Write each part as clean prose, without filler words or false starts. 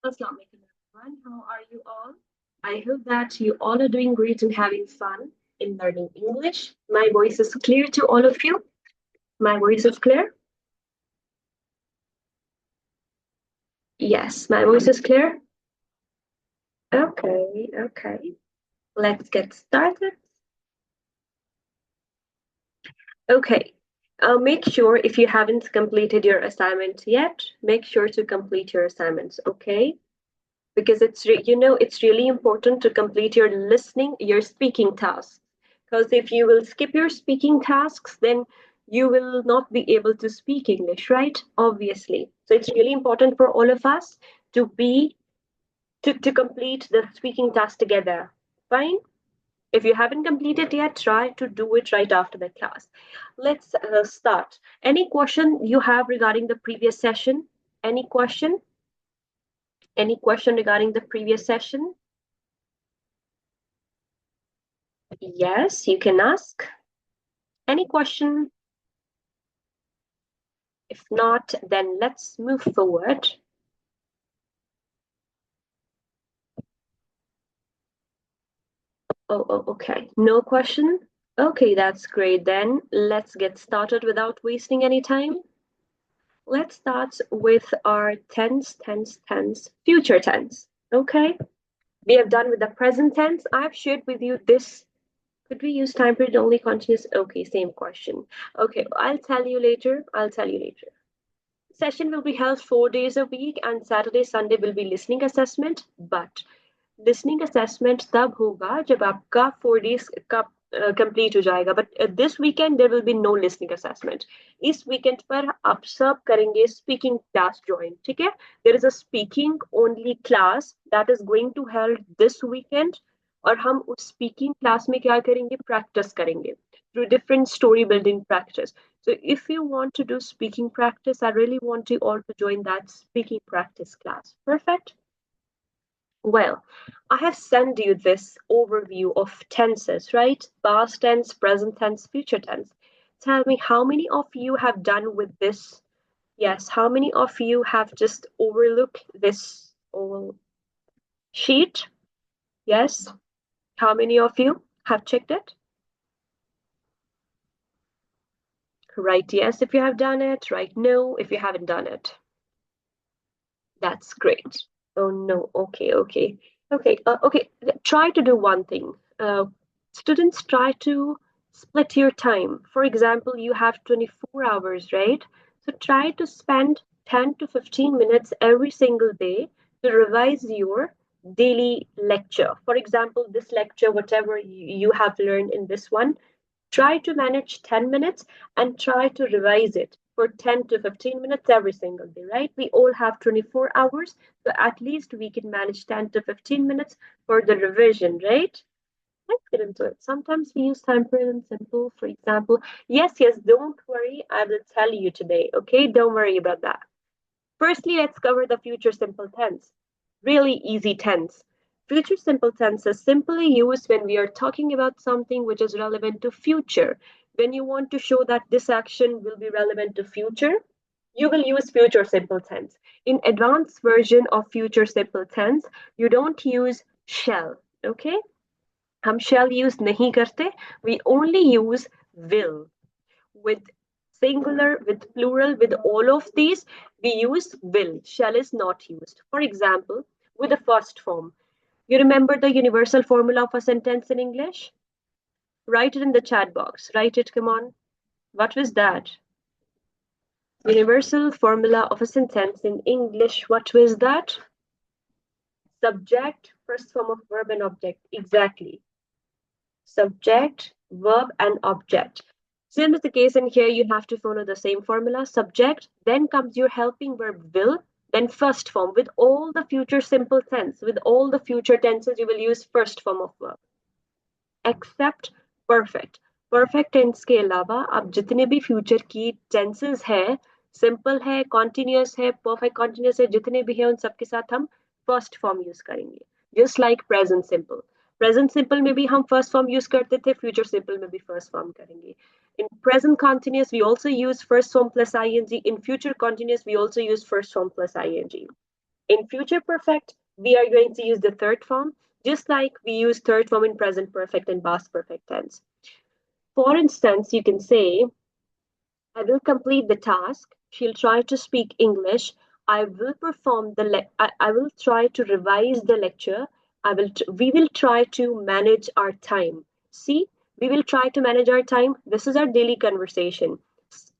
Assalamu alaikum everyone. How are you all? I hope that you all are doing great and having fun in learning English. My voice is clear to all of you. My voice is clear? Yes, my voice is clear. Okay, okay. Let's get started. Okay. Make sure if you haven't completed your assignment yet, make sure to complete your assignments, okay? Because it's really important to complete your listening, your speaking tasks. Because if you will skip your speaking tasks, then you will not be able to speak English, right? Obviously. So it's really important for all of us to be to complete the speaking task together. Fine. If you haven't completed yet, try to do it right after the class. Let's start. Any question you have regarding the previous session? Any question? Any question regarding the previous session? Yes, you can ask. Any question? If not, then let's move forward. Oh, okay. No question? Okay, that's great then. Let's get started without wasting any time. Let's start with our tense, future tense. Okay, we have done with the present tense. I've shared with you this. Could we use time period only continuous? Okay, same question. Okay, I'll tell you later. I'll tell you later. Session will be held 4 days a week and Saturday, Sunday will be listening assessment. But listening assessment तब होगा जब आपका 4 days का complete हो जाएगा but this weekend there will be no listening assessment इस weekend पर आप सब करेंगे स्पीकिंग क्लास ज्वाइन ठीक है there is a speaking only class that is going to held this weekend और हम उस स्पीकिंग क्लास में क्या करेंगे प्रैक्टिस करेंगे through different story building practice. So if you want to do speaking practice, I really want you all to join that speaking practice class. Perfect. Well, I have sent you this overview of tenses, right? Past tense, present tense, future tense. Tell me how many of you have done with this? Yes, how many of you have just overlooked this whole sheet? Yes. How many of you have checked it? Write yes if you have done it, write no if you haven't done it. That's great. Oh no, okay. Okay, try to do one thing. Students, try to split your time. For example, you have 24 hours, right? So try to spend 10 to 15 minutes every single day to revise your daily lecture. For example, this lecture, whatever you have learned in this one, try to manage 10 minutes and try to revise it for 10 to 15 minutes every single day, right? We all have 24 hours, so at least we can manage 10 to 15 minutes for the revision, right? Let's get into it. Sometimes we use time present simple, for example. Yes, don't worry. I will tell you today, okay? Don't worry about that. Firstly, let's cover the future simple tense. Really easy tense. Future simple tense is simply used when we are talking about something which is relevant to future. When you want to show that this action will be relevant to future, you will use future simple tense. In advanced version of future simple tense, you don't use shall, okay? हम shall use नहीं करते. We only use will. With singular, with plural, with all of these, we use will. Shall is not used. For example, with the first form, you remember the universal formula of a sentence in English? Write it in the chat box. Write it, come on. What was that? Universal formula of a sentence in English. What was that? Subject, first form of verb and object. Exactly. Subject, verb, and object. Same is the case in here, you have to follow the same formula. Subject, then comes your helping verb will, then first form. With all the future simple tense, with all the future tenses, you will use first form of verb. Except perfect. Perfect tense के अलावा आप जितने भी future की tenses है, simple है, continuous है, perfect continuous है, जितने भी हैं उन सब के साथ हम first form use करेंगे. Just like present simple. Present simple में भी हम first form use करते थे, future simple में भी first form करेंगे. In present continuous, we also use first form plus ing. In future continuous, we also use first form plus ing. In future perfect, we are going to use the third form, just like we use third form in present perfect and past perfect tense. For instance, you can say, I will complete the task. She'll try to speak English. I will perform I will try to revise the lecture. We will try to manage our time. See, we will try to manage our time. This is our daily conversation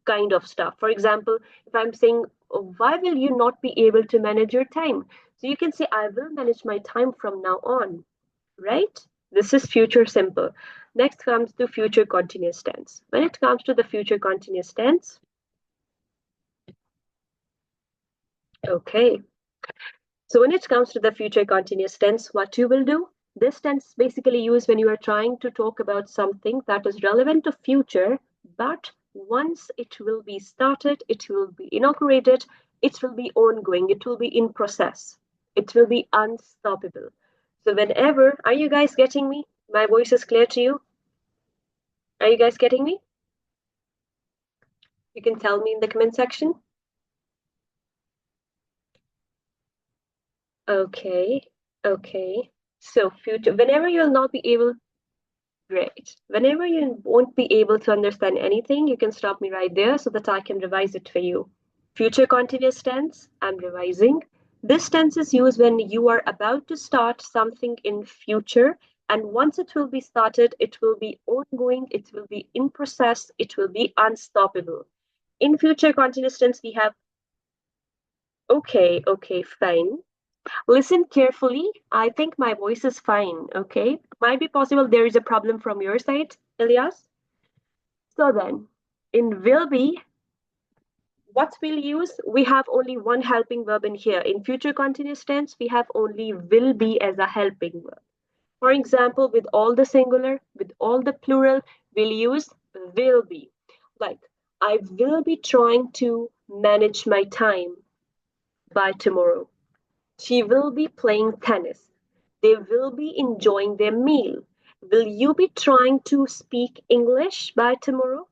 kind of stuff. For example, if I'm saying, "Oh, why will you not be able to manage your time?" So you can say, I will manage my time from now on, right? This is future simple. Next comes to future continuous tense. When it comes to the future continuous tense, okay. So when it comes to the future continuous tense, what you will do, this tense is basically used when you are trying to talk about something that is relevant to future, but once it will be started, it will be inaugurated, it will be ongoing, it will be in process, it will be unstoppable. So whenever, are you guys getting me? My voice is clear to you? Are you guys getting me? You can tell me in the comment section. Okay, okay. So future, whenever you'll not be able, great. Whenever you won't be able to understand anything, you can stop me right there so that I can revise it for you. Future continuous tense, I'm revising. This tense is used when you are about to start something in future, and once it will be started, it will be ongoing, it will be in process, it will be unstoppable. In future continuous tense, we have okay, okay, fine. Listen carefully. I think my voice is fine, okay? Might be possible there is a problem from your side, Elias. So then, in will be, what we'll use? We have only one helping verb in here. In future continuous tense, we have only will be as a helping verb. For example, with all the singular, with all the plural, we'll use will be. Like, I will be trying to manage my time by tomorrow. She will be playing tennis. They will be enjoying their meal. Will you be trying to speak English by tomorrow?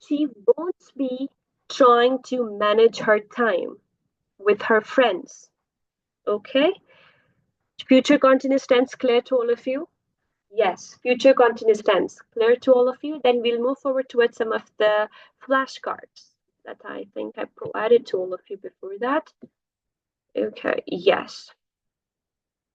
She won't be trying to manage her time with her friends. Okay? Future continuous tense clear to all of you? Yes, future continuous tense clear to all of you. Then we'll move forward towards some of the flashcards that I think I provided to all of you before that. Okay, yes.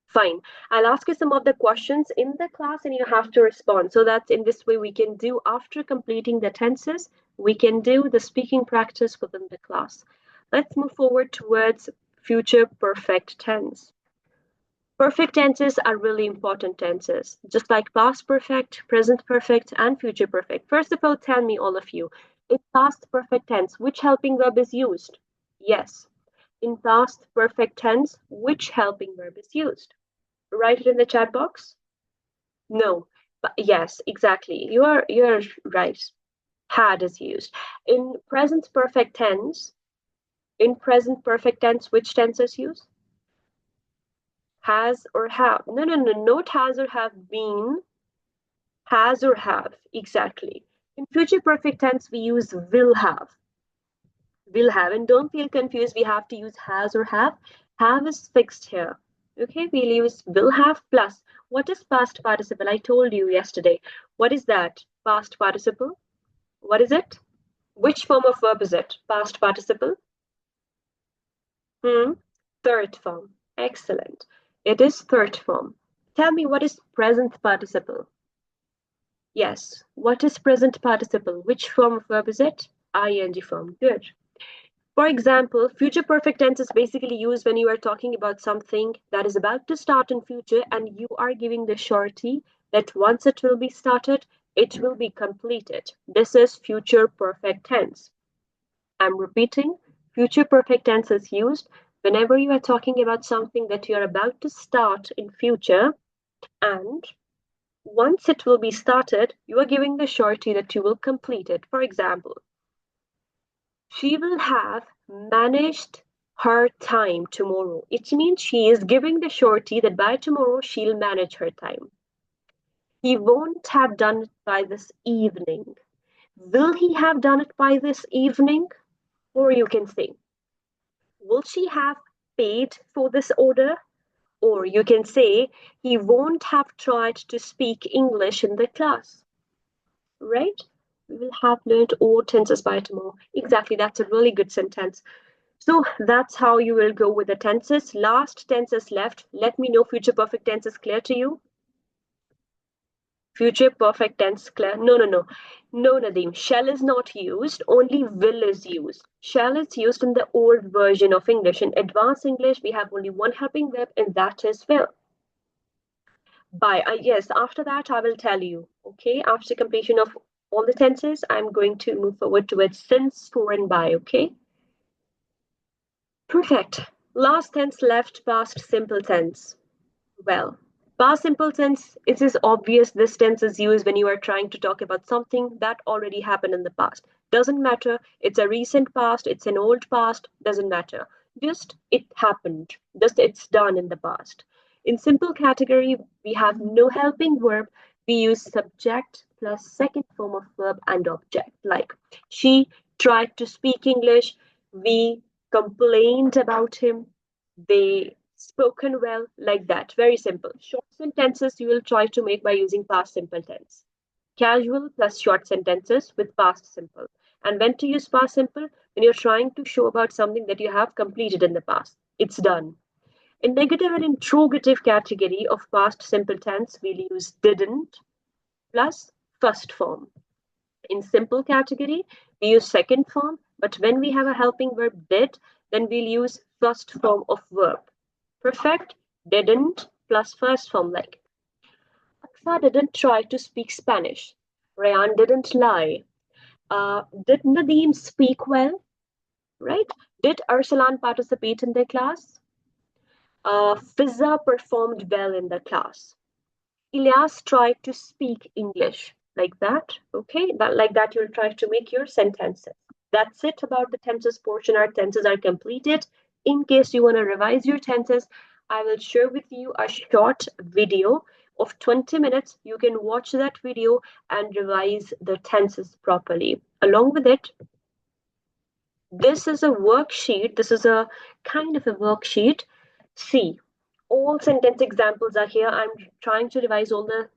Fine. I'll ask you some of the questions in the class and you have to respond. So that in this way we can do, after completing the tenses, we can do the speaking practice within the class. Let's move forward towards future perfect tense. Perfect tenses are really important tenses, just like past perfect, present perfect, and future perfect. First of all, tell me, all of you, in past perfect tense, which helping verb is used? Yes. In past perfect tense, which helping verb is used? Write it in the chat box. No, but yes, exactly. You are right. Had is used. In present perfect tense, which tense is used? Has or have. No, no, no, not has or have been. Has or have. Exactly. In future perfect tense, we use will have. Will have. And don't feel confused. We have to use has or have. Have is fixed here. Okay, we'll use will have plus. What is past participle? I told you yesterday. What is that? Past participle? What is it? Which form of verb is it? Past participle? Hmm. Third form. Excellent. It is third form. Tell me, what is present participle? Yes. What is present participle? Which form of verb is it? ing form. Good. For example, future perfect tense is basically used when you are talking about something that is about to start in future and you are giving the surety that once it will be started, it will be completed. This is future perfect tense. I'm repeating, future perfect tense is used whenever you are talking about something that you are about to start in future and once it will be started, you are giving the surety that you will complete it. For example, she will have managed her time tomorrow. It means she is giving the surety that by tomorrow she'll manage her time. He won't have done it by this evening. Will he have done it by this evening? Or you can say, will she have paid for this order. Or you can say, he won't have tried to speak English in the class, right? We will have learned all tenses by tomorrow. Exactly, that's a really good sentence. So that's how you will go with the tenses. Last tenses left. Let me know future perfect tense is clear to you. Future perfect tense clear? No, no, no. No, Nadeem. Shall is not used. Only will is used. Shall is used in the old version of English. In advanced English, we have only one helping verb, and that is will. By yes, after that I will tell you. Okay, after completion of all the tenses, I'm going to move forward towards since, for, and by. Okay, perfect. Last tense left, past simple tense. Well, past simple tense, it is obvious this tense is used when you are trying to talk about something that already happened in the past. Doesn't matter, it's a recent past, it's an old past, doesn't matter. Just it happened, just it's done in the past. In simple category, we have no helping verb. We use subject plus second form of verb and object. Like she tried to speak English, we complained about him, they spoken well, like that. Very simple. Short sentences you will try to make by using past simple tense. Casual plus short sentences with past simple. And when to use past simple? When you're trying to show about something that you have completed in the past. It's done. In negative and interrogative category of past simple tense, we'll use didn't plus first form. In simple category, we use second form, but when we have a helping verb did, then we'll use first form of verb. Perfect, didn't plus first form like. Aksa didn't try to speak Spanish. Rayan didn't lie. Did Nadeem speak well? Right? Did Arsalan participate in the class? Fiza performed well in the class. Ilyas tried to speak English like that. Okay, that like that you'll try to make your sentences. That's it about the tenses portion. Our tenses are completed. In case you want to revise your tenses, I will share with you a short video of 20 minutes. You can watch that video and revise the tenses properly. Along with it, this is a worksheet. This is a kind of a worksheet. See, all sentence examples are here. I'm trying to revise all the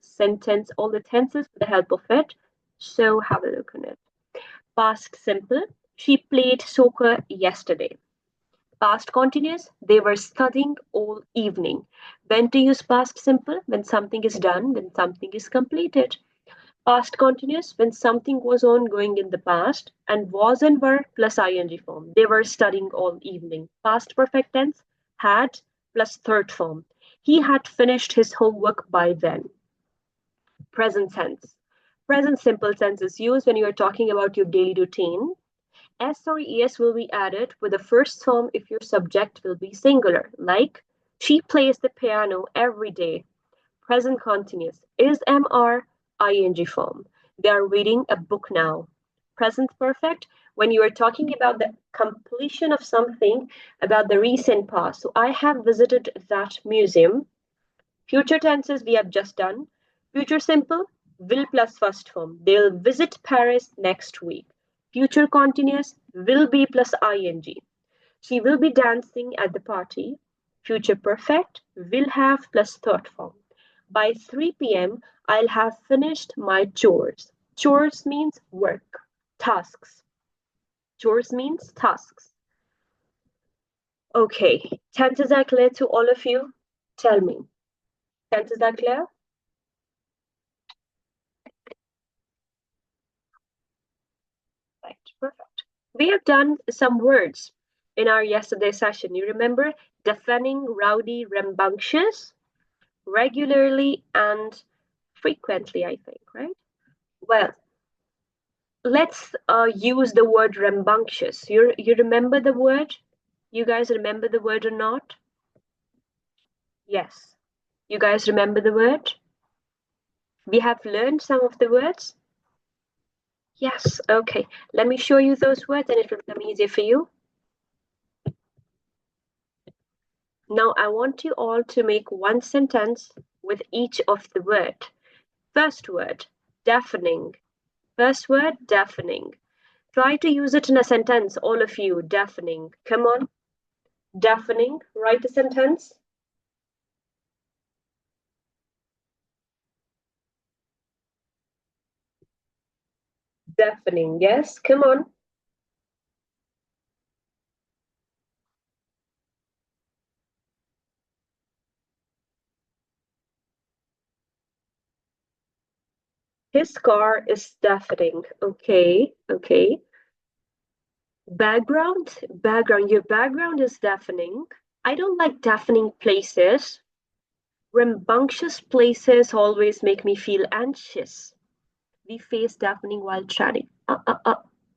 tenses with the help of it. So have a look on it. Past simple. She played soccer yesterday. Past continuous. They were studying all evening. When to use past simple? When something is done, when something is completed. Past continuous when something was ongoing in the past, and was and were plus ing form. They were studying all evening. Past perfect tense had plus third form. He had finished his homework by then. Present tense. Present simple tense is used when you are talking about your daily routine. S or es will be added with the first form if your subject will be singular, like she plays the piano every day. Present continuous is MR ing form. They are reading a book now. Present perfect when you are talking about the completion of something about the recent past. So I have visited that museum. Future tenses we have just done. Future simple will plus first form. They'll visit Paris next week. Future continuous will be plus ing. She will be dancing at the party. Future perfect will have plus third form. By 3 p.m., I'll have finished my chores. Chores means work, tasks. Chores means tasks. Okay, tenses are clear to all of you? Tell me. Tenses are clear? Right, perfect. We have done some words in our yesterday session. You remember deafening, rowdy, rambunctious, regularly, and frequently, I think, right? Well, let's use the word rambunctious. You remember the word? You guys remember the word or not? Yes. You guys remember the word? We have learned some of the words? Yes, okay. Let me show you those words and it will become easier for you. Now I want you all to make one sentence with each of the word. First word, deafening. First word, deafening. Try to use it in a sentence, all of you, deafening. Come on. Deafening. Write a sentence. Deafening. Yes, come on. His car is deafening. Okay, okay. Background. Your background is deafening. I don't like deafening places. Rambunctious places always make me feel anxious. We face deafening while chatting.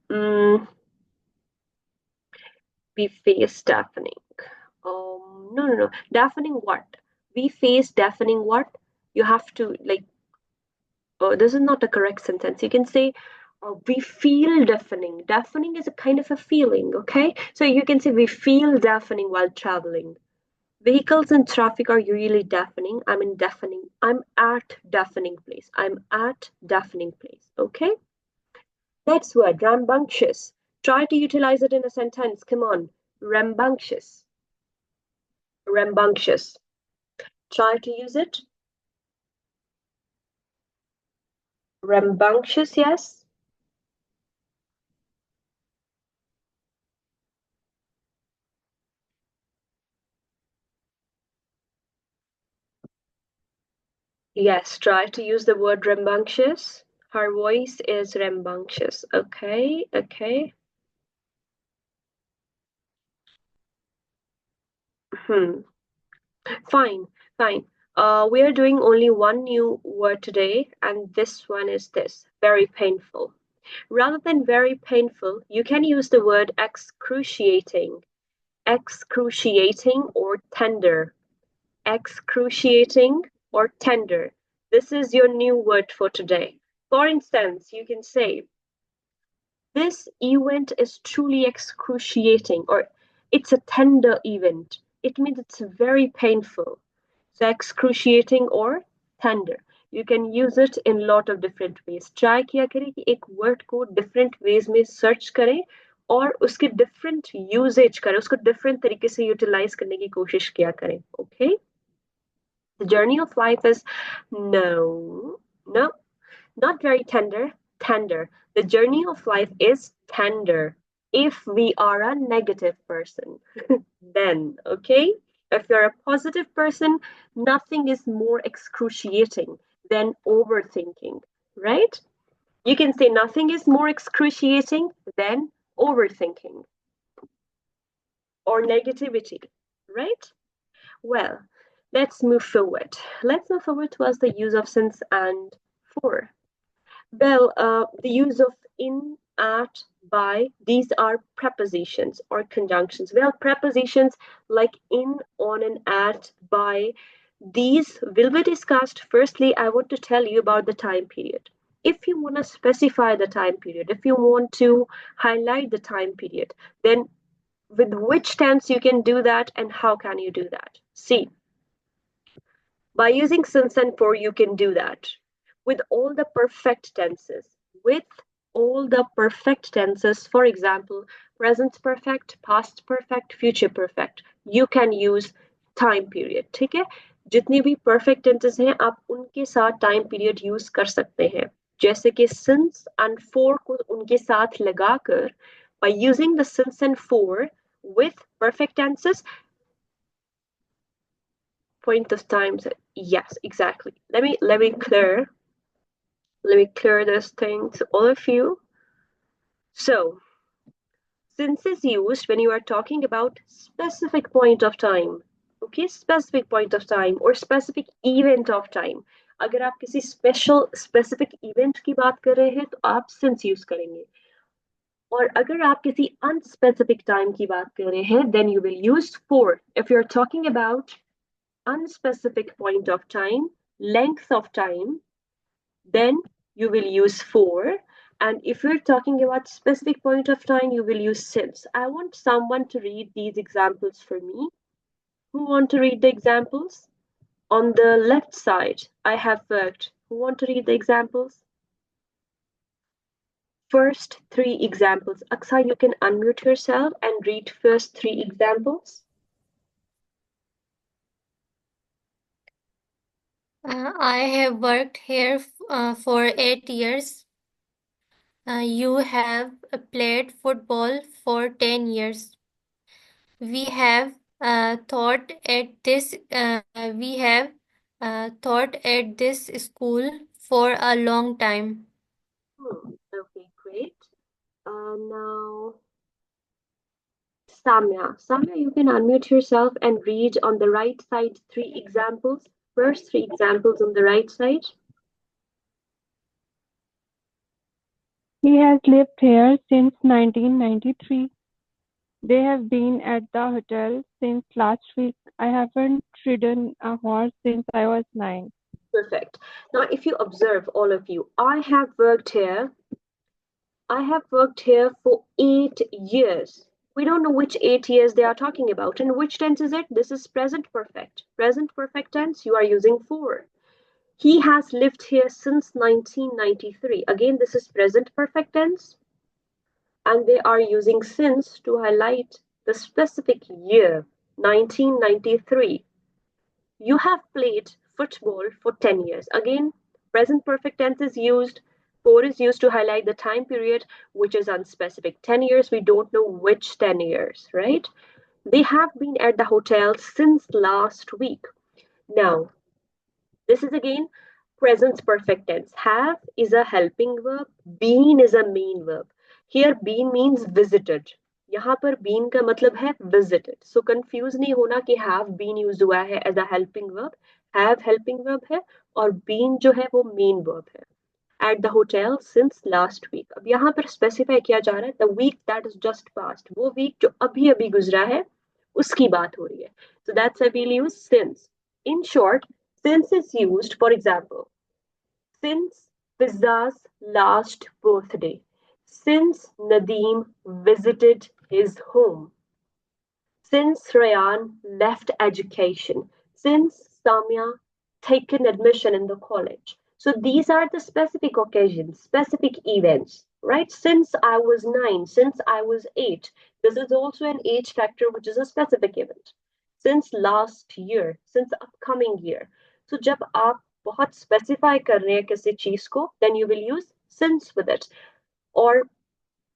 Mm, we face deafening. No. Deafening what? We face deafening what? You have to like. This is not a correct sentence. You can say, we feel deafening. Deafening is a kind of a feeling, okay? So you can say, we feel deafening while traveling. Vehicles and traffic are really deafening. I'm in deafening. I'm at deafening place. I'm at deafening place, okay? Next word, rambunctious. Try to utilize it in a sentence. Come on. Rambunctious. Rambunctious. Try to use it. Rambunctious, yes. Yes, try to use the word rambunctious. Her voice is rambunctious. Okay, okay. Hmm. Fine, fine. We are doing only one new word today, and this one is this, very painful. Rather than very painful, you can use the word excruciating, excruciating or tender, excruciating or tender. This is your new word for today. For instance, you can say, this event is truly excruciating, or it's a tender event. It means it's very painful. So excruciating or tender. You can use it in lot of different ways. Try किया करें कि एक word को different ways में search करें और उसके different usage करें, उसको different तरीके से utilize करने की कोशिश किया करें. Okay? The journey of life is no, not very tender, tender. The journey of life is tender if we are a negative person. Then, okay? If you're a positive person, nothing is more excruciating than overthinking, right? You can say nothing is more excruciating than overthinking or negativity, right? Well, let's move forward. Let's move forward towards the use of since and for. Well, the use of in, at, by, these are prepositions or conjunctions. Well, prepositions like in, on, and at, by, these will be discussed. Firstly, I want to tell you about the time period. If you want to specify the time period, if you want to highlight the time period, then with which tense you can do that and how can you do that? See, by using since and for, you can do that with all the perfect tenses. With all the perfect tenses, for example, present perfect, past perfect, future perfect, you can use time period. ठीक है? जितनी भी perfect tenses हैं, आप उनके साथ time period use कर सकते हैं. जैसे कि since and for को उनके साथ लगाकर, by using the since and for with perfect tenses, point of time. Yes, exactly. Let me clear this thing to all of you. So, since is used when you are talking about specific point of time. Okay, specific point of time or specific event of time. अगर आप किसी specific event की बात कर रहे हैं तो आप since use करेंगे. और अगर आप किसी unspecific time की बात कर रहे हैं, then you will use for. If you're talking about unspecific point of time, length of time, then you will use for. And if you're talking about specific point of time, you will use since. I want someone to read these examples for me. Who want to read the examples? On the left side, I have worked. Who want to read the examples? First three examples. Aksa, you can unmute yourself and read first three examples. I have worked here for 8 years. You have played football for 10 years. We have taught at this. We have taught at this school for a long time. Okay, great. Now, Samya. Samya, you can unmute yourself and read on the right side three examples. First three examples on the right side. He has lived here since 1993. They have been at the hotel since last week. I haven't ridden a horse since I was 9. Perfect. Now, if you observe, all of you, I have worked here for 8 years. We don't know which 8 years they are talking about. And which tense is it? This is present perfect. Present perfect tense, you are using for. He has lived here since 1993. Again, this is present perfect tense. And they are using since to highlight the specific year, 1993. You have played football for 10 years. Again, present perfect tense is used. For is used to highlight the time period, which is unspecific. 10 years, we don't know which 10 years, right? They have been at the hotel since last week. Now, this is again present perfect tense. Have is a helping verb, been is a main verb. Here, been means visited. यहाँ पर been का मतलब है visited. So confuse नहीं होना कि have been used हुआ है as a helping verb. Have helping verb है और been जो है वो main verb है. At the hotel since last week. अब यहाँ पर specify किया जा रहा है the week that is just past. वो week जो अभी अभी गुजरा है उसकी बात हो रही है. So that's why we'll use since. In short, since is used, for example, since Pizza's last birthday, since Nadeem visited his home, since Rayan left education, since Samya taken admission in the college. So these are the specific occasions, specific events, right? Since I was 9, since I was 8. This is also an age factor, which is a specific event. Since last year, since upcoming year. So जब आप बहुत specify कर रहे हैं किसी चीज को, then you will use since with it. और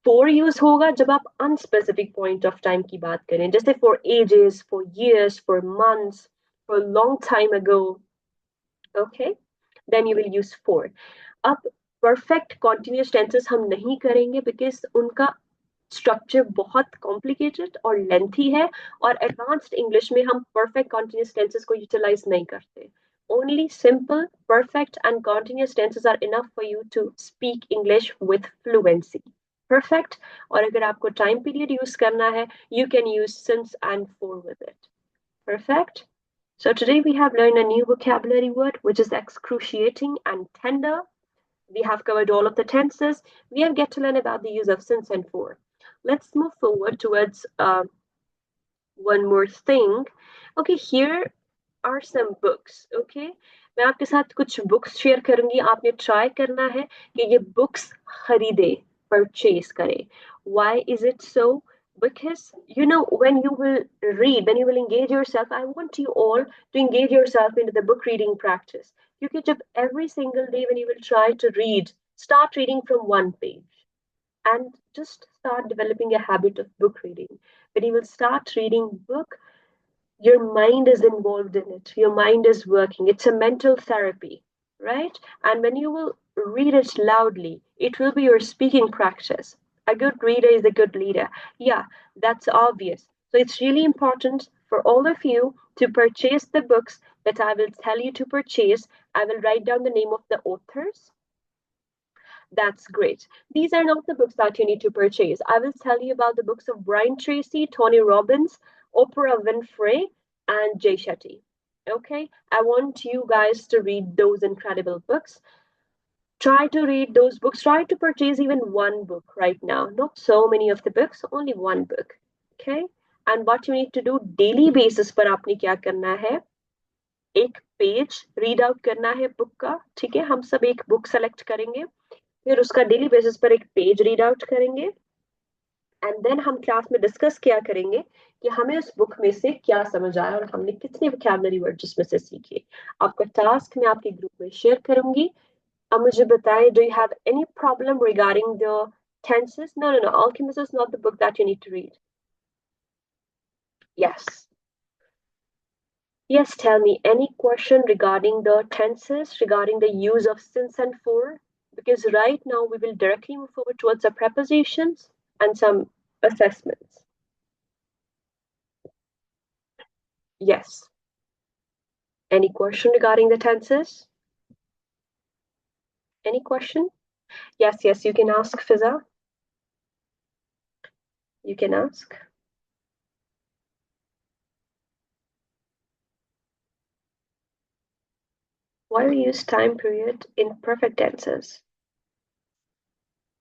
for यूज होगा जब आप अनस्पेसिफिक पॉइंट ऑफ टाइम की बात करें, जैसे for ages, for years, for months, for long time ago. Okay, then you will use for. अब perfect continuous tenses हम नहीं करेंगे because उनका स्ट्रक्चर बहुत कॉम्प्लिकेटेड और लेंथी है और एडवांस्ड इंग्लिश में हम परफेक्ट कॉन्टिन्यूस टेंसेस को यूटिलाइज नहीं करते. Only simple, perfect, and continuous tenses are enough for you to speak English with fluency. Perfect. और अगर आपको time period use करना है, you can use since and for with it. Perfect. So today we have learned a new vocabulary word, which is excruciating and tender. We have covered all of the tenses. We have get to learn about the use of since and for. Let's move forward towards one more thing. Okay, here are some books. Okay, मैं आपके साथ कुछ books share करूंगी. आपने try करना है कि ये books खरीदे, purchase करें. Why is it so? Because you know when you will read, when you will engage yourself, I want you all to engage yourself into the book reading practice. Because जब every single day when you will try to read, start reading from one page and just start developing a habit of book reading. When you will start reading book, your mind is involved in it. Your mind is working. It's a mental therapy, right? And when you will read it loudly, it will be your speaking practice. A good reader is a good leader. Yeah, that's obvious. So it's really important for all of you to purchase the books that I will tell you to purchase. I will write down the name of the authors. That's great. These are not the books that you need to purchase. I will tell you about the books of Brian Tracy, Tony Robbins, Oprah Winfrey, and Jay Shetty. Okay, I want you guys to read those incredible books. Try to read those books. Try to purchase even one book right now. Not so many of the books, only one book. Okay, and what you need to do daily basis पर आपने क्या करना है? एक page read out करना है book का. ठीक है, हम सब एक बुक सेलेक्ट करेंगे, फिर उसका डेली बेसिस पर एक पेज रीड आउट करेंगे. एंड देन हम क्लास में डिस्कस किया करेंगे कि हमें उस बुक में से क्या समझ आया और हमने कितने वोकैबुलरी वर्ड जिसमें से सीखे. आपका टास्क मैं आपके ग्रुप में शेयर करूंगी. अब मुझे बताएं, do you have any problem regarding the tenses? No, Alchemist is not the book that you need to read. Yes. Yes, tell me any question regarding the tenses, regarding the use of since and for, because right now we will directly move forward towards the prepositions and some assessments. Yes. Any question regarding the tenses? Any question? Yes, you can ask, Fiza. You can ask. Why we use time period in perfect tenses?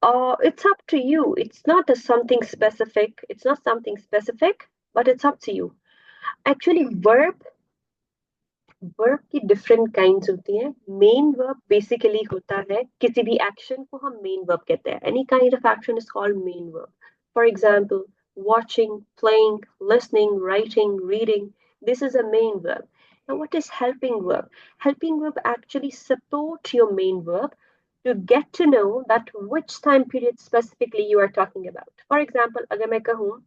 It's up to you. It's not something specific. It's not something specific, but it's up to you. Actually, verb की different kinds होती हैं. Main verb basically होता है, किसी भी action को हम main verb कहते हैं. Any kind of action is called main verb. For example, watching, playing, listening, writing, reading. This is a main verb. Now, what is helping verb? Helping verb actually support your main verb to get to know that which time period specifically you are talking about. For example, अगर मैं कहूँ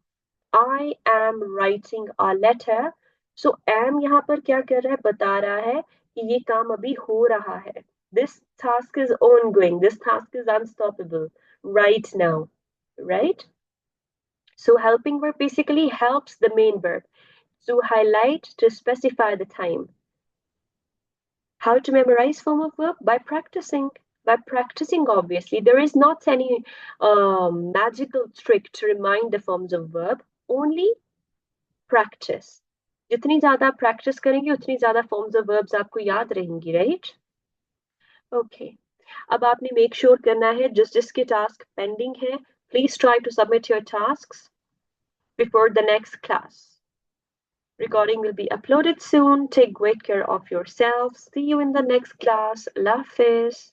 I am writing a letter. So am यहाँ पर क्या कर रहा है, बता रहा है कि ये काम अभी हो रहा है. This task is ongoing. This task is unstoppable right now, right? So helping verb basically helps the main verb to highlight, to specify the time. How to memorize form of verb? By practicing. By practicing, obviously. There is not any magical trick to remind the forms of verb. Only practice. जितनी ज्यादा practice करेंगे उतनी ज्यादा forms of verbs आपको याद रहेंगी, right? Okay. अब आपने मेक श्योर करना है जिसके टास्क पेंडिंग है, please try to submit your tasks before the next class. Recording will be uploaded soon. Take great care of yourselves. See you in the next class. Allah Hafiz.